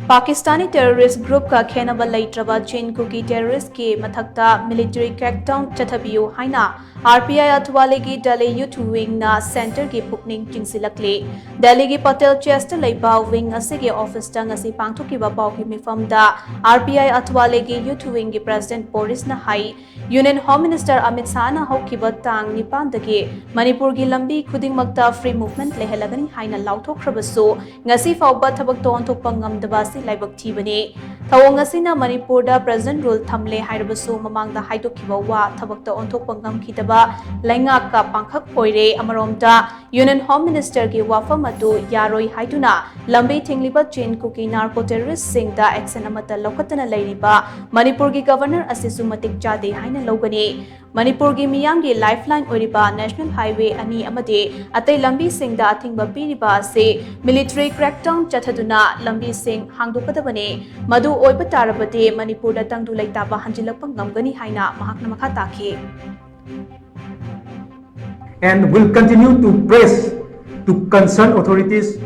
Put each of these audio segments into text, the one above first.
Pakistani Terrorist group का Khennaba Leitraba Chin Kuki Terrorist के Mathakta military crackdown Chathabiyu haina RPI Athawale की Delhi youth wing na center की pukning takshillakli Delhi की Patel Chest leiba wing असे के office तंग असे पांगथुक की बापाव की मिफम दा RPI Athawale की youth wing की president Boris na hai Union Home Minister Amit Shah na hokkiba tang nipan dagi Manipur की लंबी खुदिंगमक्ता free movement lehelagani haina lauthokrabasu ngasi fawba thabak ton thokpa ngamdaba लाइबक थीबने थवंग असिना मणिपुरदा प्रेजेंट रूल थमले हाइरबसु ममांगदा हाइदोखिबा वा थबकता ओंथोकपा ngamखिदबा लाइंगाक का पांखक ओइरे अमरोमदा यूनियन होम मिनिस्टर की वाफम अदु यारोई हाइदुना लंबी थिंगलिबा चेन कुकी नार्को टेररिस्ट सिंगदा एक्शन अमता लौकतना लैरिबा मणिपुर की गवर्नर असिसु मतिक चादे हाइना लौगने मणिपुर की मियाम की लाइफलाइन ओरिबा नेशनल हाईवे अनि अमदे अतै लंबी सिंगदा अथिंगबा पिरिबा से मिलिट्री क्रैकडाउन चथदुना लंबी सिंग हांगदोकदबने मधु ओइबा तारबदे मणिपुरदा तंगदु लैताबा हंजिलकपा ngamgani haina mahakna makha takhe and will continue to press to concerned authorities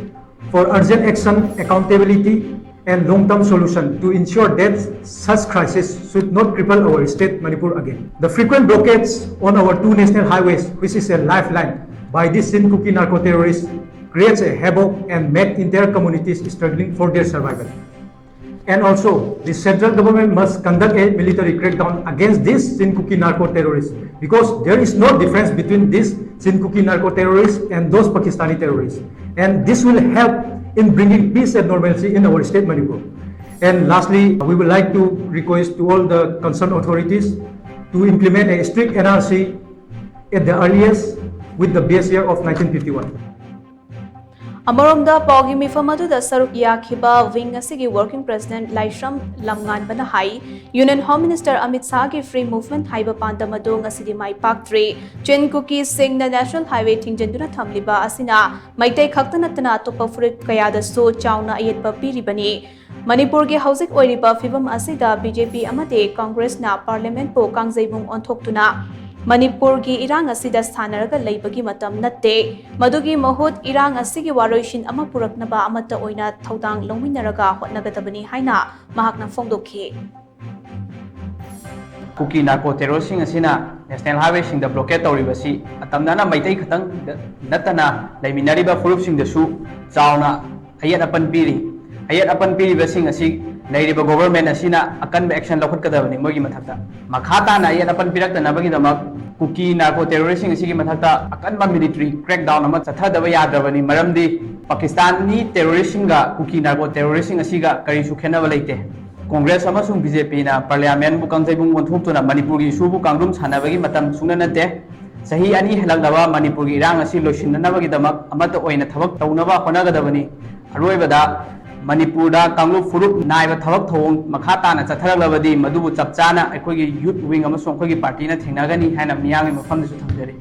for urgent action, accountability and long-term solution to ensure that such crisis should not cripple our state Manipur again. The frequent blockades on our two national highways, which is a lifeline by these Chin Kuki narco terrorists, creates a havoc and make entire communities struggling for their survival. And also, the central government must conduct a military crackdown against these Chin Kuki narco terrorists, because there is no difference between these Chin Kuki narco terrorists and those Pakistani terrorists. And this will help in bringing peace and normalcy in our state Manipur. And lastly, we would like to request to all the concerned authorities to implement a strict NRC at the earliest with the base year of 1951. अमरोमदा पाउगी मिफमदुदा सरुक याखिबा wing असिगी working president Laishram Lamgan बना हाई union home minister Amit Shah की free movement हाइबा पांदमदो ngasidi mai paktre Chin Kuki sing na national highway thinggenduna thamliba asina maitai khakta natana topa furit kayada so chauna ayetba piribani Manipur की हौजिक ओइरिबा फिबम असिदा BJP अमदे Congress ना parliament पो कांगजैबुंग ओंथोक्तुना मणिपुर की इरांग असिदा स्थानरगा लैबगी मतम नत्ते मदुगी महुत इरांग असिगी वारोइशिन अमा पुरकनबा अमत्ता ओइना थौदांग लौमिनरगा होटनगदबनी हाइना महाकना फोंदोखि कुकी नार्को टेररिस्ट असिना नेशनल हाईवे सिंग द ब्लॉकेट तौरिबसी अतमनाना मैतै खतंग नतना लैमिनरिबा फुरुपसिंगदसु चावना अयत अपन पीरी अयत अपन पीरिबसिंग असि लैरिबा गवर्नमेंट असिना अकन एक्शन लौखटकदबनी मोगी मथक्ता मखाताना अयत अपन पिरक्तनबगीदमक कुकी नार्को टेररिस्ट असिगी मथक्ता अकनबा मिलिट्री क्रैकडाउन अमा चथदबा यादबनी मरमदी पाकिस्तानी टेररिस्टगा कुकी नार्को टेररिस्ट असिगा करिसु खेनबा लैते कांग्रेस अमसुंग बीजेपी ना पार्लियामेंट बु कांगजैबुंग वंथोक्तुना मणिपुर की सुबु कांगरुम सानबगी मतम सुंगना नते सही अनि हेलगदबा मणिपुर की इरांग असि लोसिननबगीदमक अमत ओइना थबक तौनबा होनगदबनी अरोइबदा मणिपुर कांगलु फुरुप नाइबा थबक थोंग मखा ताना चथरगलबदी मदुबु चपचाना अखोगी यूथ विंग अमसुंग अखोगी पार्टी ना थेंगनागनी हाइना मियांग मफमदसु थमजरी।